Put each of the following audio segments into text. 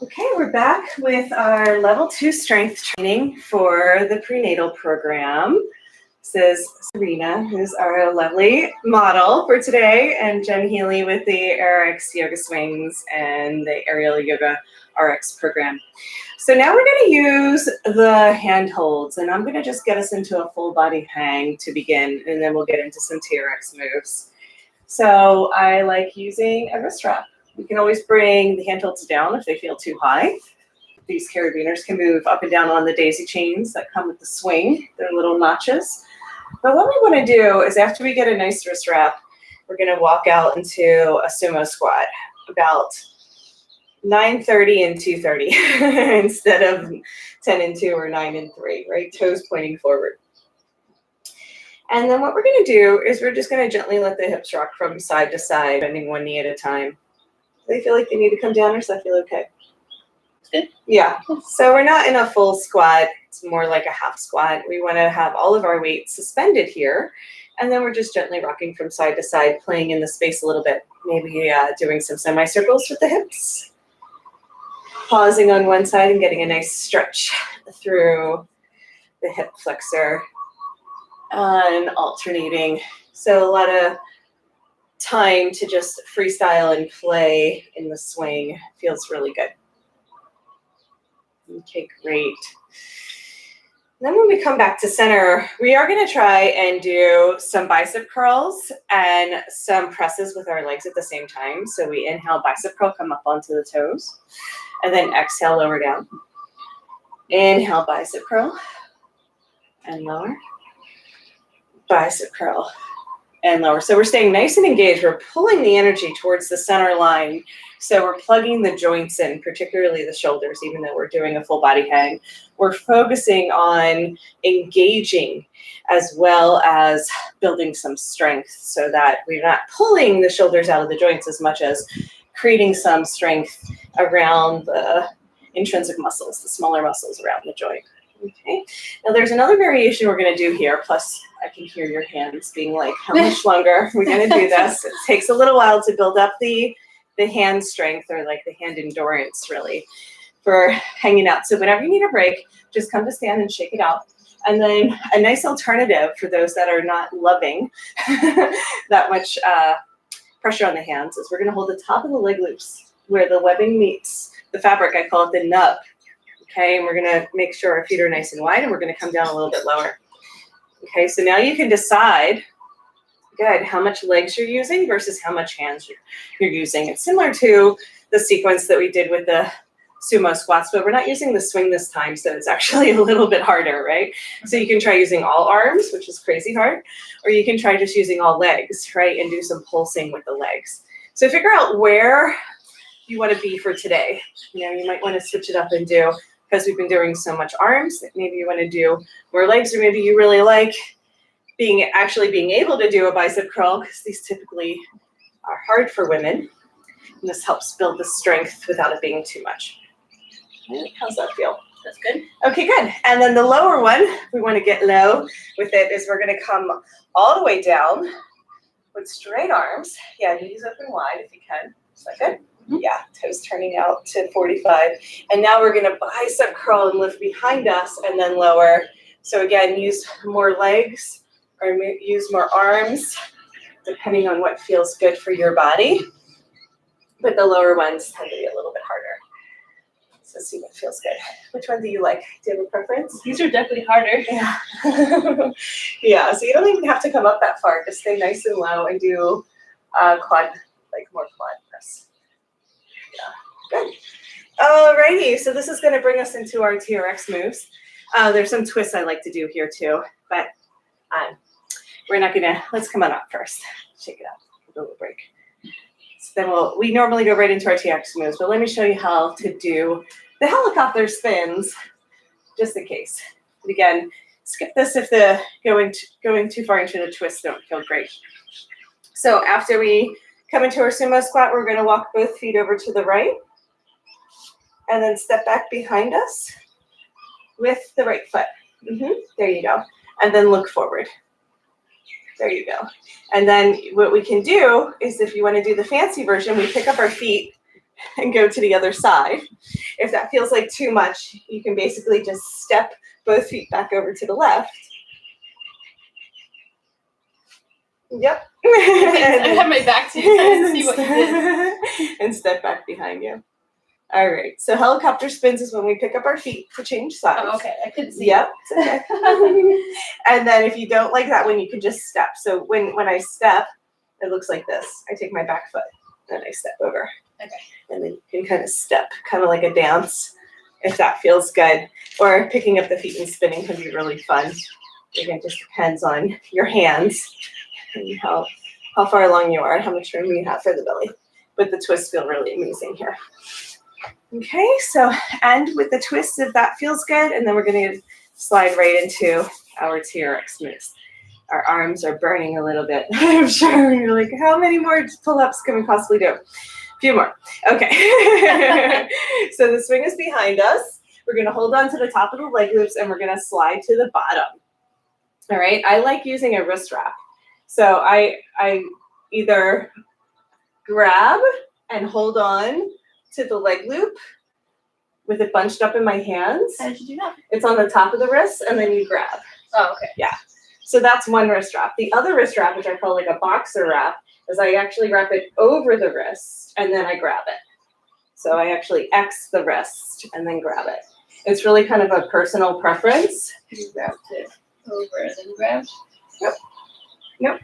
Okay, we're back with our level 2 strength training for the prenatal program. This is Serena, who's our lovely model for today, and Jen Healy with the RX Yoga Swings and the Aerial Yoga RX program. So now we're going to use the hand holds, and I'm going to just get us into a full body hang to begin, and then we'll get into some TRX moves. So I like using a wrist wrap. We can always bring the hand holds down if they feel too high. These carabiners can move up and down on the daisy chains that come with the swing. They're little notches. But what we want to do is after we get a nice wrist wrap, we're going to walk out into a sumo squat about 9:30 and 2:30 instead of 10 and 2 or 9 and 3, right? Toes pointing forward. And then what we're going to do is we're just going to gently let the hips rock from side to side, bending one knee at a time. Do they feel like they need to come down, or does that feel okay? Good. Yeah. So we're not in a full squat. It's more like a half squat. We want to have all of our weight suspended here. And then we're just gently rocking from side to side, playing in the space a little bit. Maybe doing some semicircles with the hips. Pausing on one side and getting a nice stretch through the hip flexor. And alternating. So a lot of time to just freestyle and play in the swing. Feels really good. Okay, great. Then when we come back to center, we are going to try and do some bicep curls and some presses with our legs at the same time. So we inhale, bicep curl, come up onto the toes, and then exhale, lower down. Inhale, bicep curl, and lower. Bicep curl and lower. So we're staying nice and engaged. We're pulling the energy towards the center line. So we're plugging the joints in, particularly the shoulders, even though we're doing a full body hang. We're focusing on engaging as well as building some strength so that we're not pulling the shoulders out of the joints as much as creating some strength around the intrinsic muscles, the smaller muscles around the joint. Okay, now there's another variation we're going to do here, plus I can hear your hands being like, how much longer we're going to do this? It takes a little while to build up the hand strength, or like the hand endurance really, for hanging out. So whenever you need a break, just come to stand and shake it out. And then a nice alternative for those that are not loving that much pressure on the hands is we're going to hold the top of the leg loops where the webbing meets the fabric. I call it the nub. Okay, and we're going to make sure our feet are nice and wide, and we're going to come down a little bit lower. Okay, so now you can decide, good, how much legs you're using versus how much hands you're using. It's similar to the sequence that we did with the sumo squats, but we're not using the swing this time, so it's actually a little bit harder, right? So you can try using all arms, which is crazy hard, or you can try just using all legs, right, and do some pulsing with the legs. So figure out where you want to be for today. You know, you might want to switch it up and do, because we've been doing so much arms, maybe you want to do more legs, or maybe you really like actually being able to do a bicep curl, because these typically are hard for women. And this helps build the strength without it being too much. How's that feel? That's good. Okay, good. And then the lower one, we want to get low with it, is we're going to come all the way down with straight arms. Yeah, knees open wide if you can. Is that good? Yeah, toes turning out to 45. And now we're going to bicep curl and lift behind us and then lower. So again, use more legs or use more arms, depending on what feels good for your body. But the lower ones tend to be a little bit harder. So see what feels good. Which one do you like? Do you have a preference? These are definitely harder. Yeah. Yeah, so you don't even have to come up that far. Just stay nice and low and do quad, like more quad press. Yeah, good. Alrighty, so this is going to bring us into our TRX moves. There's some twists I like to do here too, but we're not going to, let's come on up first. Shake it out, a little break. So then we normally go right into our TRX moves, but let me show you how to do the helicopter spins, just in case. But again, skip this if the going too far into the twists don't feel great. So after we come into our sumo squat, we're going to walk both feet over to the right and then step back behind us with the right foot. There you go. And then look forward. There you go. And then what we can do is, if you want to do the fancy version, we pick up our feet and go to the other side. If that feels like too much, you can basically just step both feet back over to the left. Yep. I have my back to you. I see what you did. And step back behind you. All right. So helicopter spins is when we pick up our feet to change sides. Oh, okay. I couldn't see. Yep. It's okay. And then if you don't like that one, you can just step. So when I step, it looks like this. I take my back foot and I step over. Okay. And then you can kind of step, kind of like a dance, if that feels good. Or picking up the feet and spinning can be really fun. Again, it just depends on your hands and how far along you are, how much room you have for the belly. But the twists feel really amazing here. Okay, so end with the twist if that feels good, and then we're going to slide right into our TRX moves. Our arms are burning a little bit. I'm sure you're like, how many more pull-ups can we possibly do? A few more. Okay. So the swing is behind us. We're going to hold on to the top of the leg loops, and we're going to slide to the bottom. All right, I like using a wrist wrap. So I either grab and hold on to the leg loop with it bunched up in my hands. How did you do that? It's on the top of the wrist, and then you grab. Oh, okay. Yeah. So that's one wrist wrap. The other wrist wrap, which I call like a boxer wrap, is I actually wrap it over the wrist, and then I grab it. So I actually X the wrist and then grab it. It's really kind of a personal preference. You grabbed it over and then grabbed? Yep. Yep.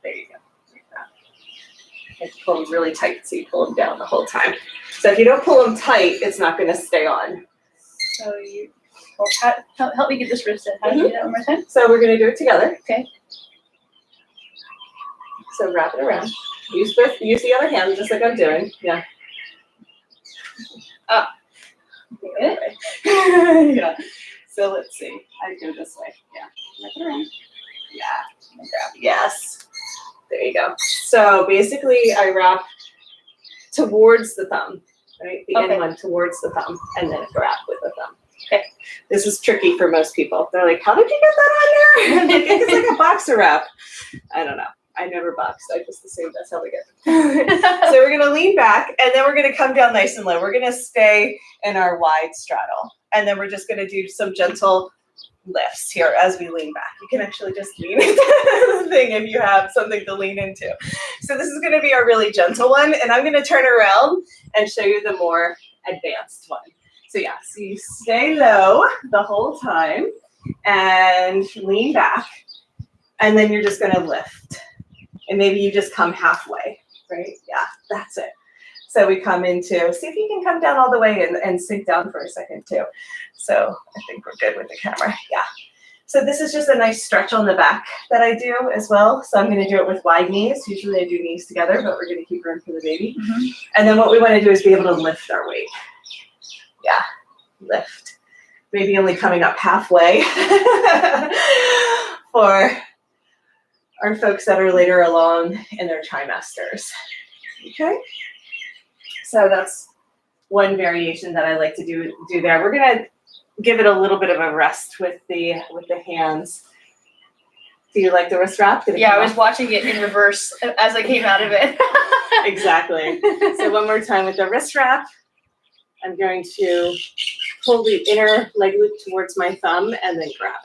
There you go. I pull them really tight, so you pull them down the whole time. So if you don't pull them tight, it's not going to stay on. So you, help me get this wrist in. How do you do that one more time? So we're going to do it together. Okay. So wrap it around. Use the other hand, just like I'm doing. Yeah. Oh. Good. Yeah. So let's see. I go this way. Yeah. Wrap it around. Yeah. Grab. Yes. There you go. So basically, I wrap towards the thumb, right? The end one towards the thumb, and then grab with the thumb. Okay. This is tricky for most people. They're like, "How did you get that on there?" I'm like, it's like a boxer wrap. I don't know. I never boxed. I just assumed that's how we get it. So we're gonna lean back, and then we're gonna come down nice and low. We're gonna stay in our wide straddle, and then we're just gonna do some gentle lifts here as we lean back. You can actually just lean into the thing if you have something to lean into. So this is going to be a really gentle one, and I'm going to turn around and show you the more advanced one. So yeah, so you stay low the whole time and lean back, and then you're just going to lift. And maybe you just come halfway, right? Yeah, that's it. So we come into, see if you can come down all the way and sink down for a second too. So I think we're good with the camera. Yeah. So this is just a nice stretch on the back that I do as well. So I'm going to do it with wide knees. Usually I do knees together, but we're going to keep room for the baby. Mm-hmm. And then what we want to do is be able to lift our weight. Yeah, lift. Maybe only coming up halfway for our folks that are later along in their trimesters. Okay. So that's one variation that I like to do there. We're gonna give it a little bit of a rest with the hands. Do you like the wrist wrap? Yeah, I was watching it in reverse as I came out of it. Exactly. So one more time with the wrist wrap. I'm going to pull the inner leg loop towards my thumb and then grab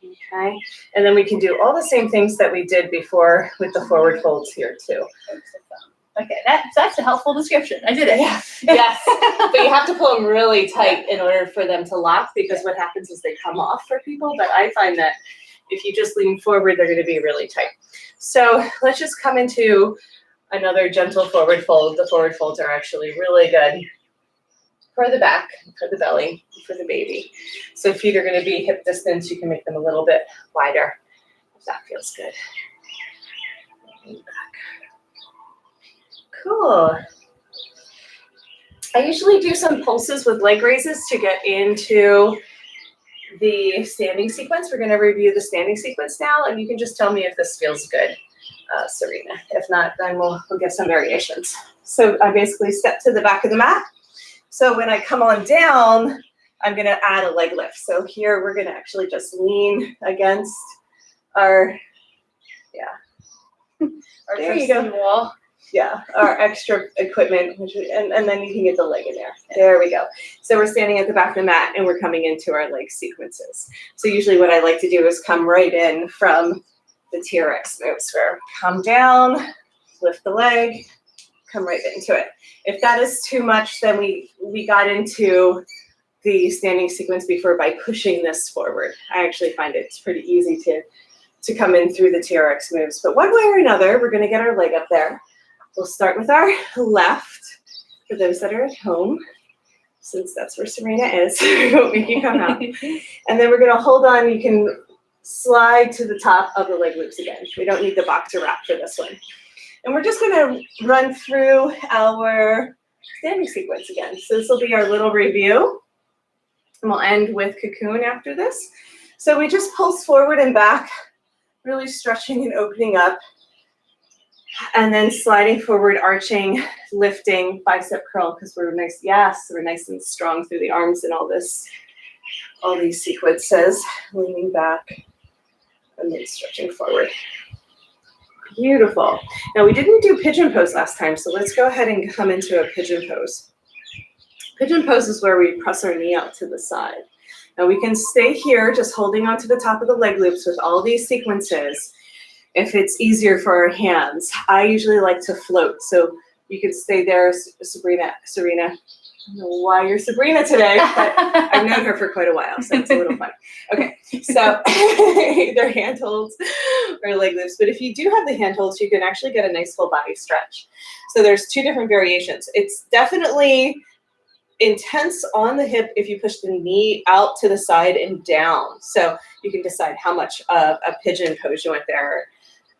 it. Okay. And then we can do all the same things that we did before with the forward folds here too. Okay, that's a helpful description. I did it. Yeah. Yes. But you have to pull them really tight in order for them to lock, because what happens is they come off for people. But I find that if you just lean forward, they're going to be really tight. So let's just come into another gentle forward fold. The forward folds are actually really good for the back, for the belly, for the baby. So feet are going to be hip distance. You can make them a little bit wider if that feels good. Lean back. Cool. I usually do some pulses with leg raises to get into the standing sequence. We're going to review the standing sequence now, and you can just tell me if this feels good, Serena. If not, then we'll get some variations. So I basically step to the back of the mat. So when I come on down, I'm going to add a leg lift. So here we're going to actually just lean against our Our There you go. trusty wall. Yeah, our extra equipment, and then you can get the leg in there. There we go. So we're standing at the back of the mat and we're coming into our leg sequences. So usually what I like to do is come right in from the TRX moves where come down, lift the leg, come right into it. If that is too much, then we got into the standing sequence before by pushing this forward. I actually find it's pretty easy to come in through the TRX moves. But one way or another, we're going to get our leg up there. We'll start with our left, for those that are at home, since that's where Serena is. We won't make you come out. And then we're going to hold on. You can slide to the top of the leg loops again. We don't need the boxer wrap for this one. And we're just going to run through our standing sequence again. So this will be our little review. And we'll end with cocoon after this. So we just pulse forward and back, really stretching and opening up. And then sliding forward, arching, lifting, bicep curl, because we're nice. Yes, we're nice and strong through the arms and all these sequences. Leaning back and then stretching forward. Beautiful. Now we didn't do pigeon pose last time, so let's go ahead and come into a pigeon pose. Pigeon pose is where we press our knee out to the side. Now we can stay here, just holding onto the top of the leg loops with all these sequences. If it's easier for our hands, I usually like to float. So you could stay there, Serena. I don't know why you're Sabrina today, but I've known her for quite a while, so it's a little fun. Okay, so either hand holds or leg lifts. But if you do have the hand holds, you can actually get a nice full body stretch. So there's two different variations. It's definitely intense on the hip if you push the knee out to the side and down. So you can decide how much of a pigeon pose you want there.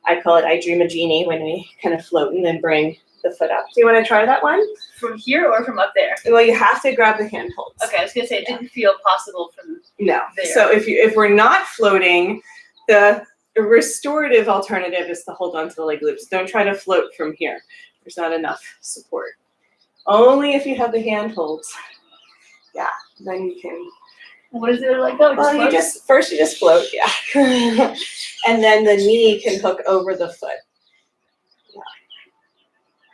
I call it I Dream a Genie when we kind of float and then bring the foot up. Do you want to try that one? From here or from up there? Well, you have to grab the hand holds. Okay, I was gonna say it didn't feel possible from No. there. So if we're not floating, the restorative alternative is to hold on to the leg loops. Don't try to float from here. There's not enough support. Only if you have the hand holds. Yeah, then you can. What is it like though? Well, you just float, yeah. And then the knee can hook over the foot. Yeah.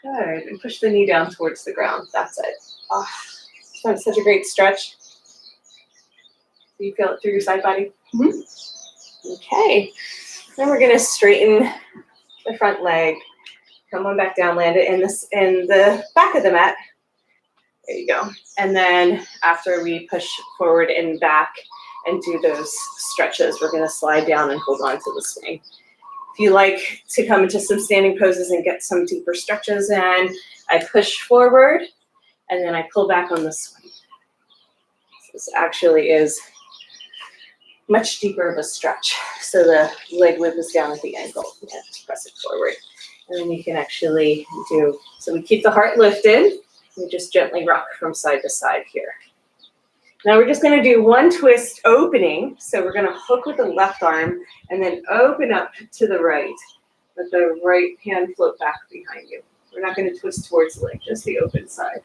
Good. And push the knee down towards the ground. That's it. Oh, that's such a great stretch. Do you feel it through your side body? Mm-hmm. Okay. Then we're gonna straighten the front leg. Come on back down, land it in the back of the mat. There you go. And then after we push forward and back and do those stretches, we're gonna slide down and hold on to the swing. If you like to come into some standing poses and get some deeper stretches in, I push forward and then I pull back on the swing. So this actually is much deeper of a stretch. So the leg loop is down at the ankle. Yeah, just press it forward. And then you can actually do, so we keep the heart lifted. We just gently rock from side to side here. Now we're just gonna do one twist opening. So we're gonna hook with the left arm and then open up to the right. Let the right hand float back behind you. We're not gonna twist towards the leg, just the open side.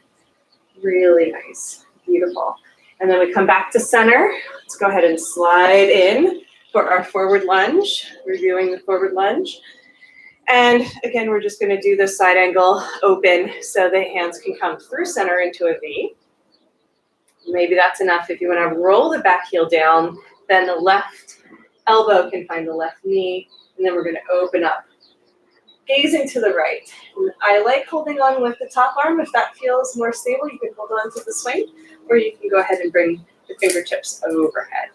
Really nice, beautiful. And then we come back to center. Let's go ahead and slide in for our forward lunge, reviewing the forward lunge. And again, we're just gonna do the side angle open so the hands can come through center into a V. Maybe that's enough. If you wanna roll the back heel down, then the left elbow can find the left knee, and then we're gonna open up. Gazing to the right. I like holding on with the top arm. If that feels more stable, you can hold on to the swing, or you can go ahead and bring the fingertips overhead.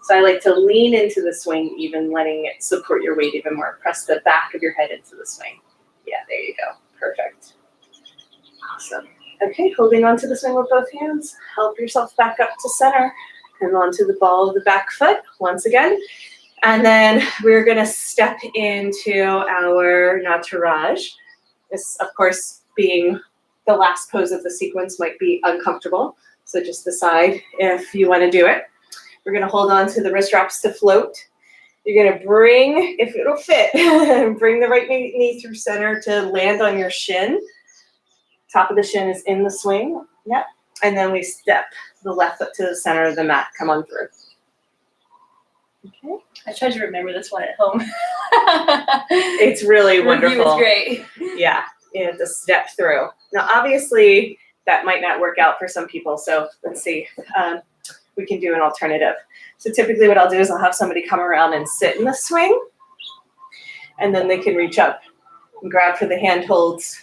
So I like to lean into the swing, even letting it support your weight even more. Press the back of your head into the swing. Yeah, there you go. Perfect. Awesome. Okay, holding onto the swing with both hands. Help yourself back up to center and onto the ball of the back foot once again. And then we're gonna step into our nataraj. This, of course, being the last pose of the sequence might be uncomfortable. So just decide if you wanna do it. We're gonna hold on to the wrist wraps to float. You're gonna bring, if it'll fit, bring the right knee through center to land on your shin. Top of the shin is in the swing, yep. And then we step the left foot to the center of the mat, come on through. Okay. I tried to remember this one at home. It's really Review wonderful. was great. Yeah, you have to step through. Now, obviously, that might not work out for some people, so let's see. We can do an alternative. So typically what I'll do is I'll have somebody come around and sit in the swing, and then they can reach up and grab for the handholds,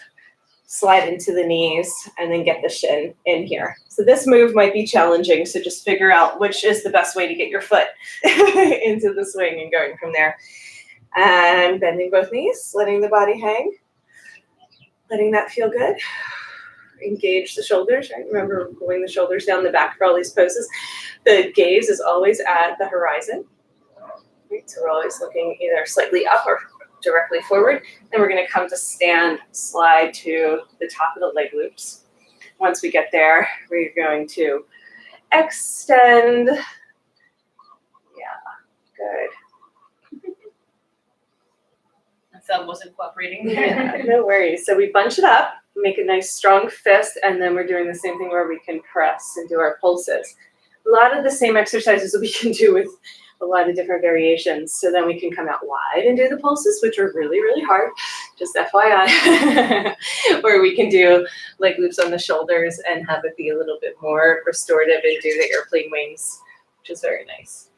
slide into the knees, and then get the shin in here. So this move might be challenging, so just figure out which is the best way to get your foot into the swing and going from there. And bending both knees, letting the body hang, letting that feel good. Engage the shoulders, right? Remember pulling the shoulders down the back for all these poses. The gaze is always at the horizon. Right? So we're always looking either slightly up or directly forward. Then we're going to come to stand, slide to the top of the leg loops. Once we get there, we're going to extend. Yeah, good. My thumb wasn't cooperating. Yeah, no worries. So we bunch it up, make a nice strong fist, and then we're doing the same thing where we can press and do our pulses. A lot of the same exercises that we can do with a lot of different variations. So then we can come out wide and do the pulses, which are really, really hard, just FYI. Or we can do leg loops on the shoulders and have it be a little bit more restorative and do the airplane wings, which is very nice.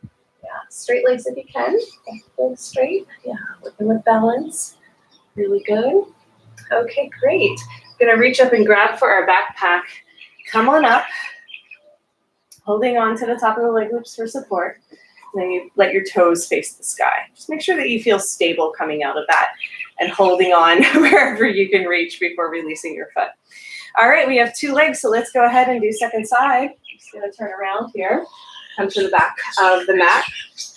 Yeah, straight legs if you can. Legs straight. Yeah, working with balance. Really good. Okay, great. Gonna reach up and grab for our backpack. Come on up. Holding on to the top of the leg loops for support. Then you let your toes face the sky. Just make sure that you feel stable coming out of that and holding on wherever you can reach before releasing your foot. All right, we have 2 legs, so let's go ahead and do second side. Just gonna turn around here, come to the back of the mat.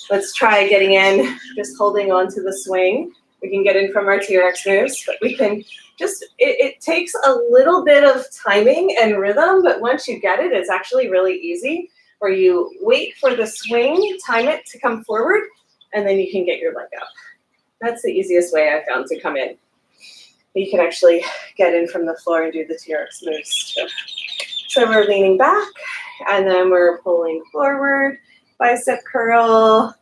Let's try getting in, just holding on to the swing. We can get in from our TRX moves, but we can just, it takes a little bit of timing and rhythm, but once you get it, it's actually really easy, where you wait for the swing, time it to come forward, and then you can get your leg up. That's the easiest way I found to come in. You can actually get in from the floor and do the TRX moves too. So we're leaning back, and then we're pulling forward, bicep curl,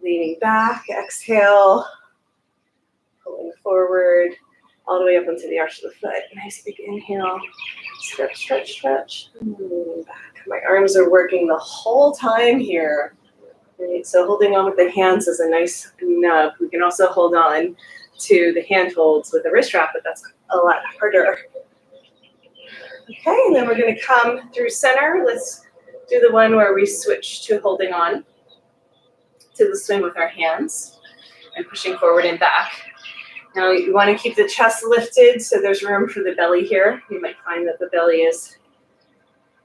leaning back, exhale, pulling forward, all the way up into the arch of the foot. Nice big inhale, stretch, stretch, stretch, and leaning back. My arms are working the whole time here. Right? So holding on with the hands is a nice nub. We can also hold on to the handholds with a wrist wrap, but that's a lot harder. Okay, and then we're gonna come through center. Let's do the one where we switch to holding on to the swing with our hands and pushing forward and back. Now you want to keep the chest lifted so there's room for the belly here. You might find that the belly is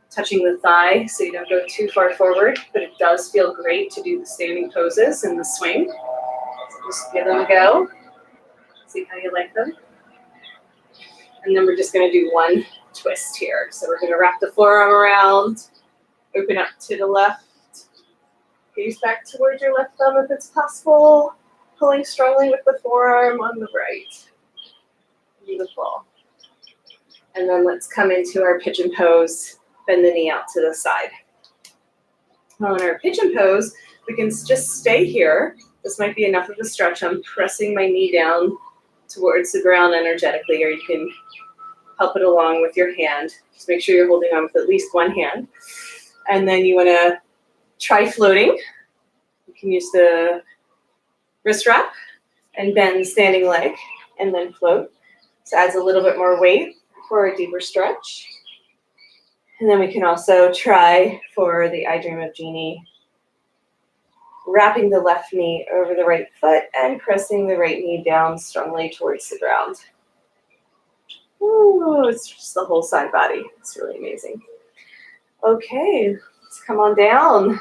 touching the thigh, so you don't go too far forward, but it does feel great to do the standing poses in the swing. So just give them a go. See how you like them. And then we're just going to do one twist here. So we're going to wrap the forearm around, open up to the left, gaze back towards your left thumb if it's possible, pulling strongly with the forearm on the right. Beautiful. And then let's come into our pigeon pose, bend the knee out to the side. Now in our pigeon pose, we can just stay here. This might be enough of a stretch. I'm pressing my knee down towards the ground energetically, or you can help it along with your hand. Just make sure you're holding on with at least one hand. And then you want to try floating. You can use the wrist wrap and bend standing leg and then float. So adds a little bit more weight for a deeper stretch. And then we can also try for the I Dream of Jeannie, wrapping the left knee over the right foot and pressing the right knee down strongly towards the ground. Ooh, it's just the whole side body. It's really amazing. Okay, let's come on down.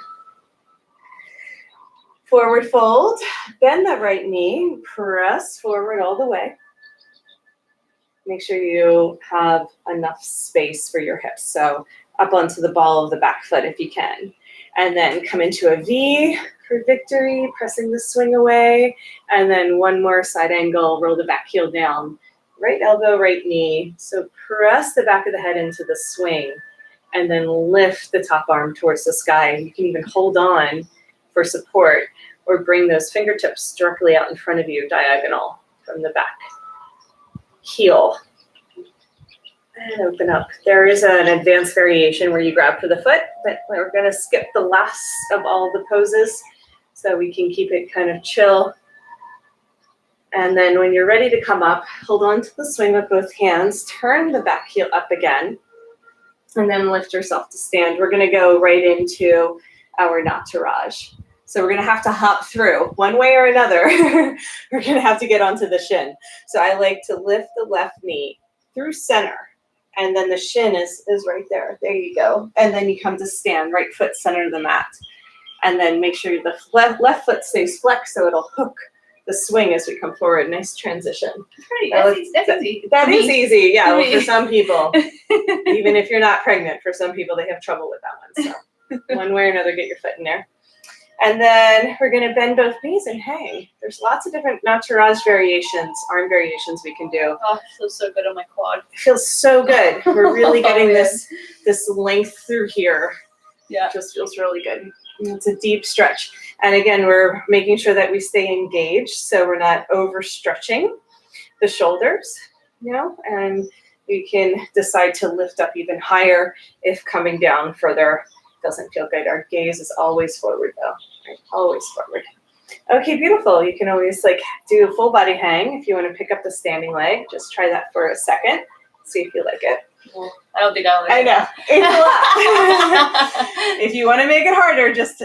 Forward fold, bend that right knee, press forward all the way. Make sure you have enough space for your hips. So up onto the ball of the back foot if you can. And then come into a V for victory, pressing the swing away. And then one more side angle, roll the back heel down. Right elbow, right knee. So press the back of the head into the swing and then lift the top arm towards the sky. You can even hold on for support or bring those fingertips directly out in front of you, diagonal from the back heel. And open up. There is an advanced variation where you grab for the foot, but we're going to skip the last of all the poses so we can keep it kind of chill. And then when you're ready to come up, hold on to the swing with both hands, turn the back heel up again, and then lift yourself to stand. We're going to go right into our nataraj. So we're going to have to hop through one way or another. We're going to have to get onto the shin. So I like to lift the left knee through center, and then the shin is right there. There you go. And then you come to stand, right foot center of the mat. And then make sure the left foot stays flexed so it'll hook the swing as we come forward. Nice transition. That's easy. That is easy, yeah, well, for some people. Even if you're not pregnant, for some people, they have trouble with that one. So one way or another, get your foot in there. And then we're going to bend both knees and hang. There's lots of different nataraj variations, arm variations we can do. Oh, it feels so good on my quad. It feels so good. We're really getting this length through here. Yeah. It just feels really good. It's a deep stretch. And again, we're making sure that we stay engaged so we're not overstretching the shoulders, and we can decide to lift up even higher if coming down further doesn't feel good. Our gaze is always forward though, right? Always forward. Okay, beautiful. You can always do a full body hang if you want to pick up the standing leg. Just try that for a second. See if you like it. I don't think I like it. I know. It's a lot. If you want to make it harder, just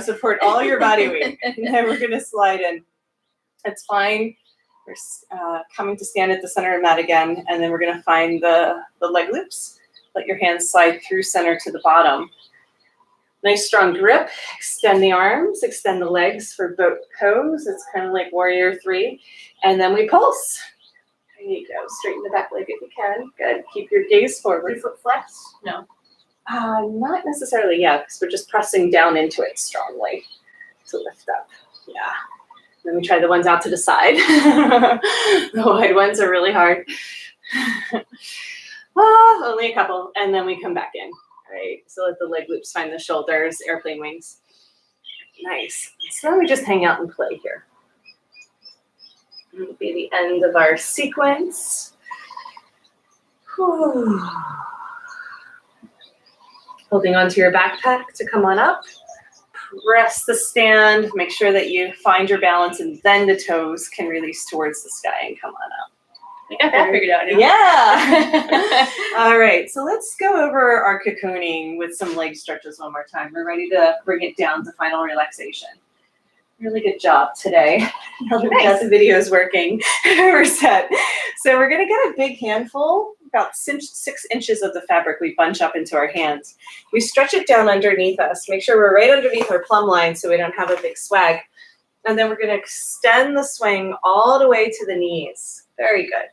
support all your body weight. And then we're going to slide in. It's fine. We're coming to stand at the center of the mat again, and then we're going to find the leg loops. Let your hands slide through center to the bottom. Nice strong grip. Extend the arms, extend the legs for boat pose. It's kind of like warrior 3. And then we pulse. There you go. Straighten the back leg if you can. Good. Keep your gaze forward. Your foot flex? No. Not necessarily, because we're just pressing down into it strongly to lift up. Yeah. Then we try the ones out to the side. The wide ones are really hard. Only a couple. And then we come back in. Right, so let the leg loops find the shoulders, airplane wings. Nice. So then we just hang out and play here. It'll be the end of our sequence. Whew. Holding onto your backpack to come on up. Press the stand. Make sure that you find your balance, and then the toes can release towards the sky and come on up. I got that figured out now. Yeah. All right. So let's go over our cocooning with some leg stretches one more time. We're ready to bring it down to final relaxation. Really good job today. Now that we got the videos working, we're set. So we're going to get a big handful, about 6 inches of the fabric we bunch up into our hands. We stretch it down underneath us. Make sure we're right underneath our plumb line so we don't have a big swag. And then we're going to extend the swing all the way to the knees. Very good.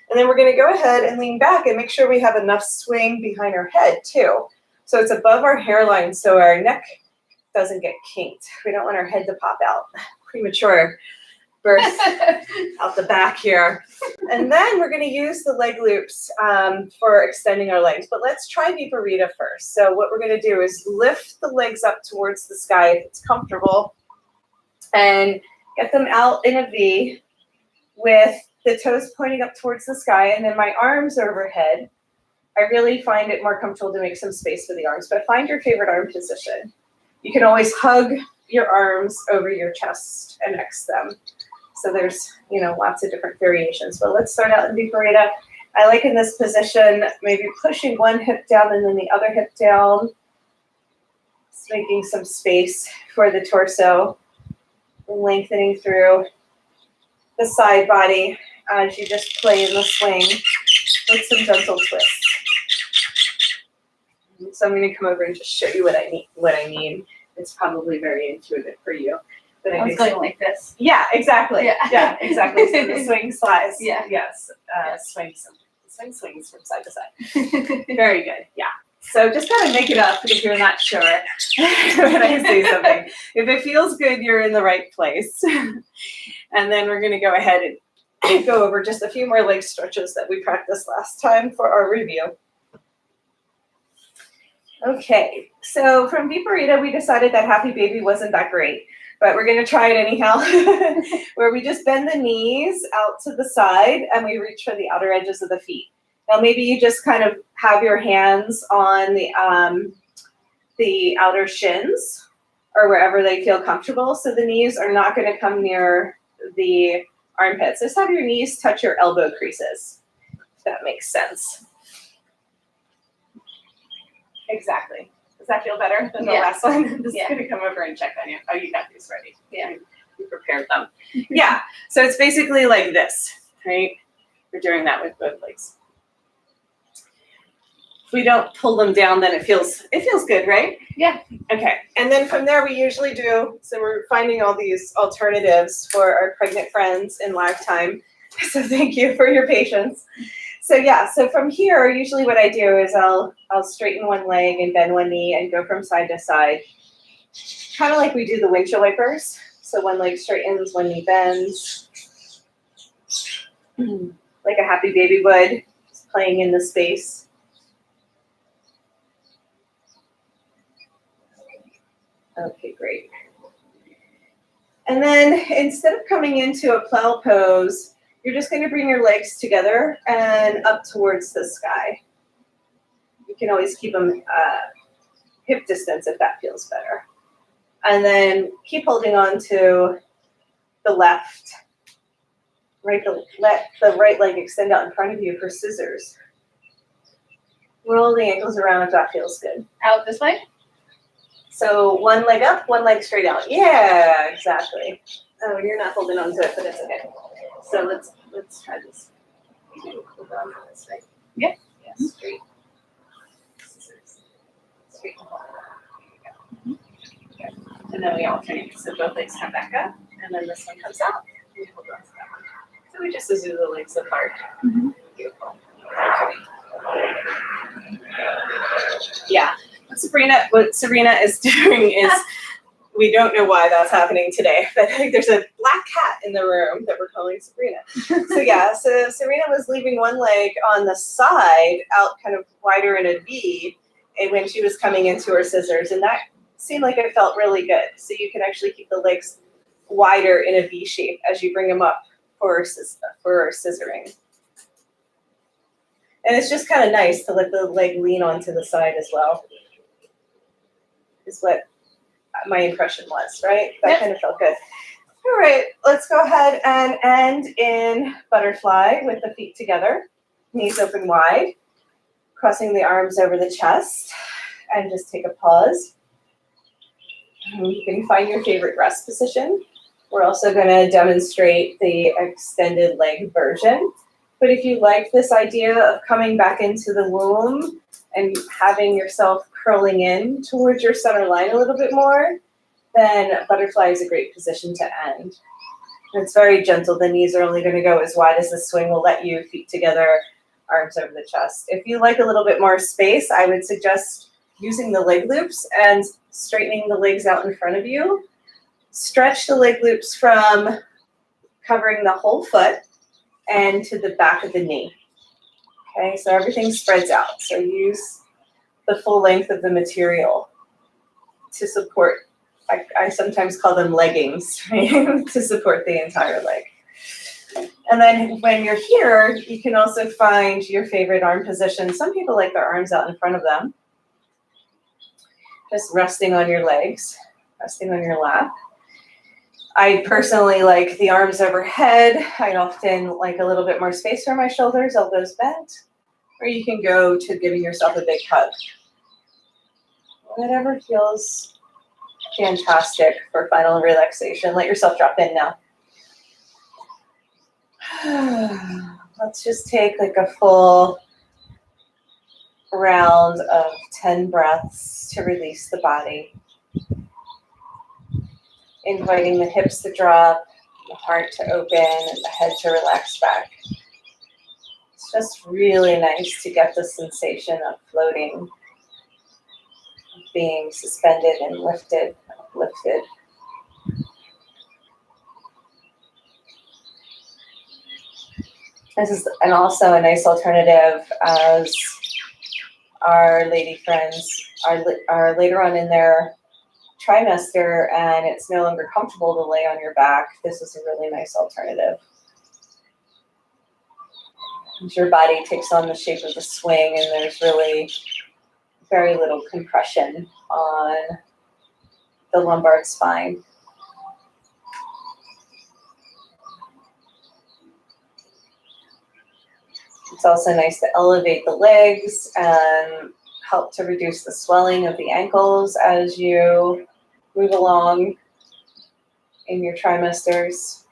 And then we're going to go ahead and lean back and make sure we have enough swing behind our head too. So it's above our hairline so our neck doesn't get kinked. We don't want our head to pop out. Premature birth out the back here. And then we're going to use the leg loops for extending our legs. But let's try Viparita first. So what we're going to do is lift the legs up towards the sky if it's comfortable and get them out in a V with the toes pointing up towards the sky, and then my arms overhead. I really find it more comfortable to make some space for the arms, but find your favorite arm position. You can always hug your arms over your chest and X them. So there's, lots of different variations, but let's start out in Viparita. I like in this position, maybe pushing one hip down and then the other hip down. Just making some space for the torso, lengthening through the side body as you just play in the swing with some gentle twists. So I'm going to come over and just show you what I mean. It's probably very intuitive for you. But I was going like this. Yeah, exactly. Yeah. Exactly. So the swing slides. Yeah. Yes. Swings from side to side. Very good. Yeah. So just kind of make it up if you're not sure when I say something. If it feels good, you're in the right place. And then we're going to go ahead and go over just a few more leg stretches that we practiced last time for our review. Okay, so from Viparita, we decided that Happy Baby wasn't that great. but we're gonna try it anyhow, where we just bend the knees out to the side and we reach for the outer edges of the feet. Now maybe you just kind of have your hands on the outer shins or wherever they feel comfortable. So the knees are not gonna come near the armpits. Just have your knees touch your elbow creases, if that makes sense. Exactly. Does that feel better than the last one? I'm just gonna come over and check on you. Oh, you got these ready. Yeah, we prepared them. Yeah, so it's basically like this, right? We're doing that with both legs. If we don't pull them down, then it feels good, right? Yeah. Okay, and then from there we usually do, so we're finding all these alternatives for our pregnant friends in lifetime. So thank you for your patience. So yeah, so from here, usually what I do is I'll straighten one leg and bend one knee and go from side to side. Kind of like we do the windshield wipers. So one leg straightens, one knee bends. Like a happy baby would, just playing in the space. Okay, great. And then instead of coming into a plow pose, you're just going to bring your legs together and up towards the sky. You can always keep them hip distance if that feels better. And then keep holding on to the left. Right, let the right leg extend out in front of you for scissors. Roll the ankles around if that feels good. Out this way? So one leg up, one leg straight out. Yeah, exactly. Oh, you're not holding on to it, but it's okay. So let's try this. Hold on to this, right? Yeah. Yeah, straight. Straight. Okay. And then we alternate. So both legs come back up, and then this one comes out. We hold on to that one. So we just scissor the legs apart. Mm-hmm. Beautiful. Yeah. What Sabrina is doing is, we don't know why that's happening today, but there's a black cat in the room that we're calling Sabrina. So yeah, so Sabrina was leaving one leg on the side out kind of wider in a V when she was coming into her scissors, and that seemed like it felt really good. So you can actually keep the legs wider in a V shape as you bring them up for scissoring. And it's just kind of nice to let the leg lean onto the side as well, is what my impression was, right? That kind of felt good. All right, let's go ahead and end in butterfly with the feet together, knees open wide, crossing the arms over the chest, and just take a pause. You can find your favorite rest position. We're also going to demonstrate the extended leg version. But if you like this idea of coming back into the womb and having yourself curling in towards your center line a little bit more, then butterfly is a great position to end. It's very gentle. The knees are only going to go as wide as the swing will let you, feet together, arms over the chest. If you like a little bit more space, I would suggest using the leg loops and straightening the legs out in front of you. Stretch the leg loops from covering the whole foot and to the back of the knee. Okay, so everything spreads out. So use the full length of the material to support, I sometimes call them leggings, right? To support the entire leg. And then when you're here, you can also find your favorite arm position. Some people like their arms out in front of them. Just resting on your legs, resting on your lap. I personally like the arms overhead. I often like a little bit more space for my shoulders, elbows bent. Or you can go to giving yourself a big hug. Whatever feels fantastic for final relaxation. Let yourself drop in now. Let's just take like a full round of 10 breaths to release the body. Inviting the hips to drop, the heart to open, and the head to relax back. It's just really nice to get the sensation of floating, being suspended and lifted, uplifted. This is also a nice alternative as our lady friends are later on in their trimester and it's no longer comfortable to lay on your back, this is a really nice alternative. As your body takes on the shape of the swing and there's really very little compression on the lumbar spine. It's also nice to elevate the legs and help to reduce the swelling of the ankles as you move along in your trimesters.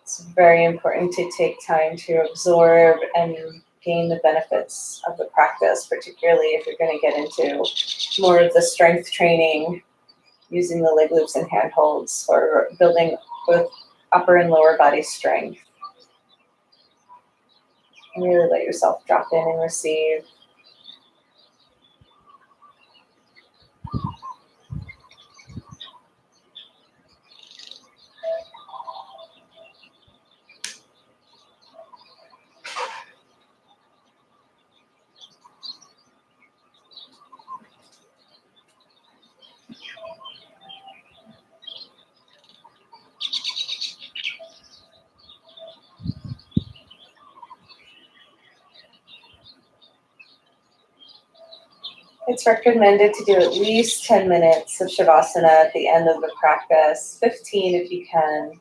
It's very important to take time to absorb and gain the benefits of the practice, particularly if you're going to get into more of the strength training using the leg loops and handholds for building both upper and lower body strength. And really let yourself drop in and receive. It's recommended to do at least 10 minutes of Shavasana at the end of the practice, 15 if you can.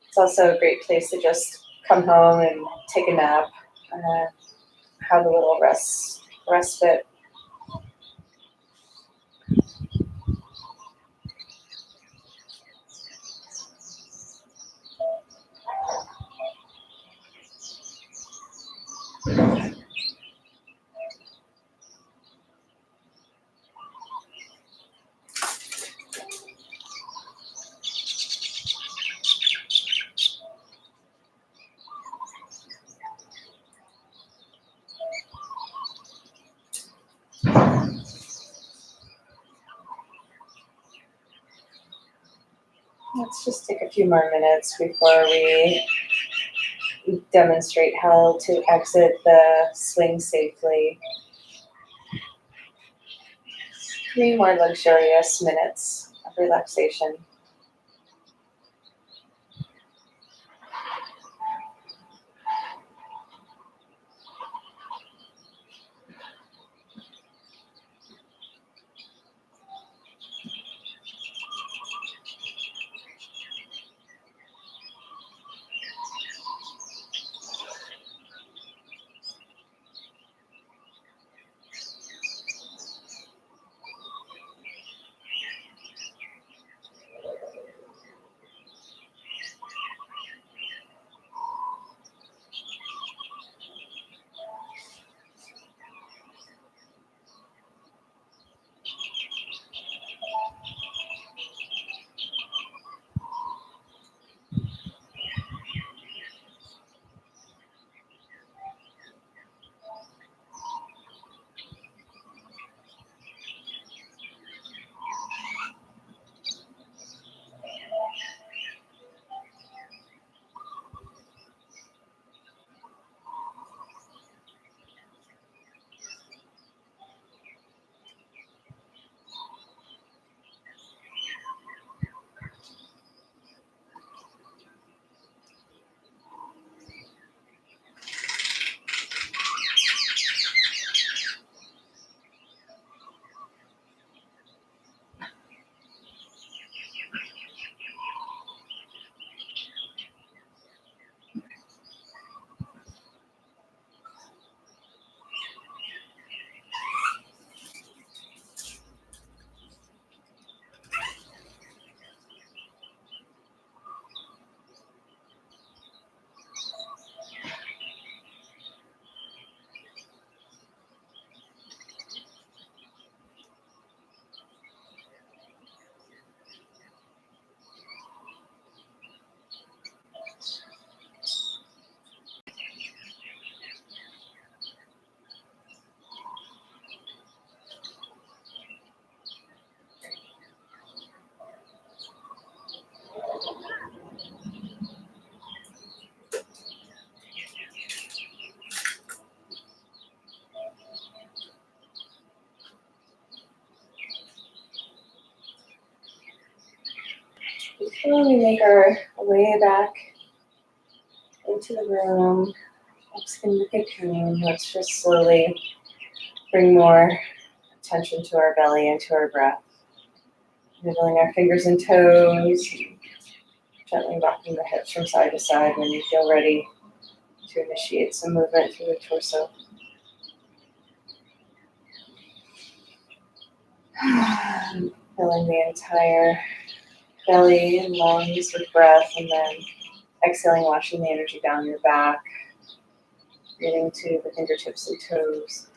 It's also a great place to just come home and take a nap, have a little respite. Let's just take a few more minutes before we demonstrate how to exit the swing safely. 3 more luxurious minutes of relaxation. Slowly make our way back into the room. Extend the cocoon. Let's just slowly bring more attention to our belly and to our breath. Wiggling our fingers and toes. Gently rocking the hips from side to side when you feel ready to initiate some movement through the torso. Filling the entire belly and lungs with breath, and then exhaling, washing the energy down your back, getting to the fingertips and toes.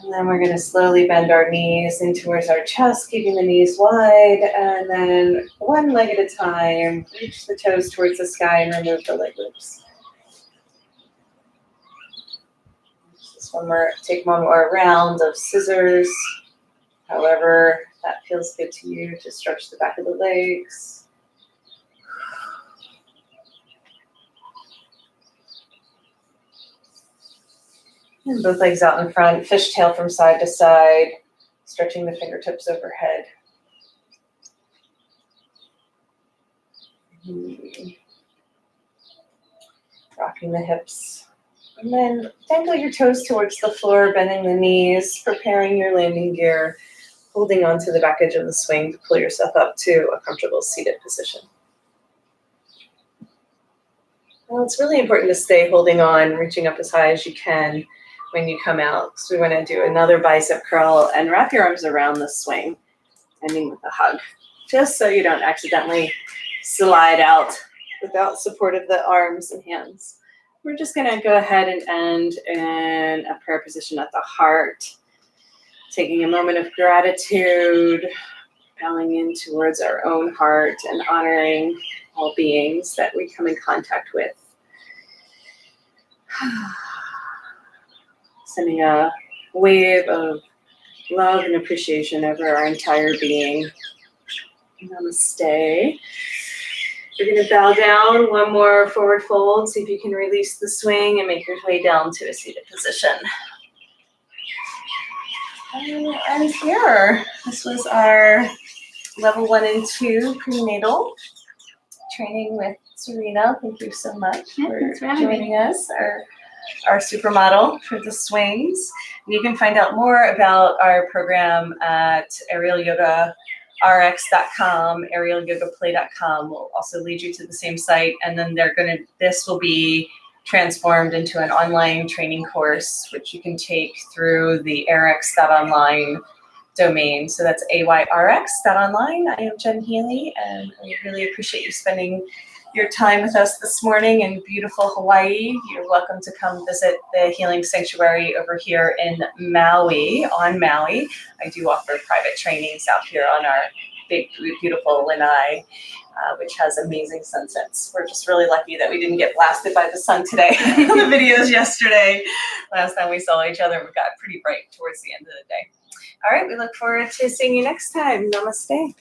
And then we're going to slowly bend our knees in towards our chest, keeping the knees wide, and then one leg at a time, reach the toes towards the sky and remove the leg loops. Just take one more round of scissors. However that feels good to you, to stretch the back of the legs. And both legs out in front, fishtail from side to side, stretching the fingertips overhead. Rocking the hips. And then dangle your toes towards the floor, bending the knees, preparing your landing gear, holding onto the back edge of the swing to pull yourself up to a comfortable seated position. Well, it's really important to stay holding on, reaching up as high as you can when you come out. So we want to do another bicep curl and wrap your arms around the swing, ending with a hug, just so you don't accidentally slide out without support of the arms and hands. We're just going to go ahead and end in a prayer position at the heart, taking a moment of gratitude, bowing in towards our own heart and honoring all beings that we come in contact with. Sending a wave of love and appreciation over our entire being. Namaste. You're going to bow down, one more forward fold, see if you can release the swing and make your way down to a seated position. And here, this was our level 1 and 2 prenatal training with Serena. Thank you so much for joining us, our supermodel for the swings. And you can find out more about our program at aerialyogarx.com, aerialyogaplay.com will also lead you to the same site. And then this will be transformed into an online training course, which you can take through the arx.online domain. So that's AYRX.online. I am Jen Healy, and I really appreciate you spending your time with us this morning in beautiful Hawaii. You're welcome to come visit the Healing Sanctuary over here in Maui, on Maui. I do offer private trainings out here on our big, beautiful lanai, which has amazing sunsets. We're just really lucky that we didn't get blasted by the sun today. The videos yesterday, last time we saw each other, we got pretty bright towards the end of the day. All right, we look forward to seeing you next time. Namaste.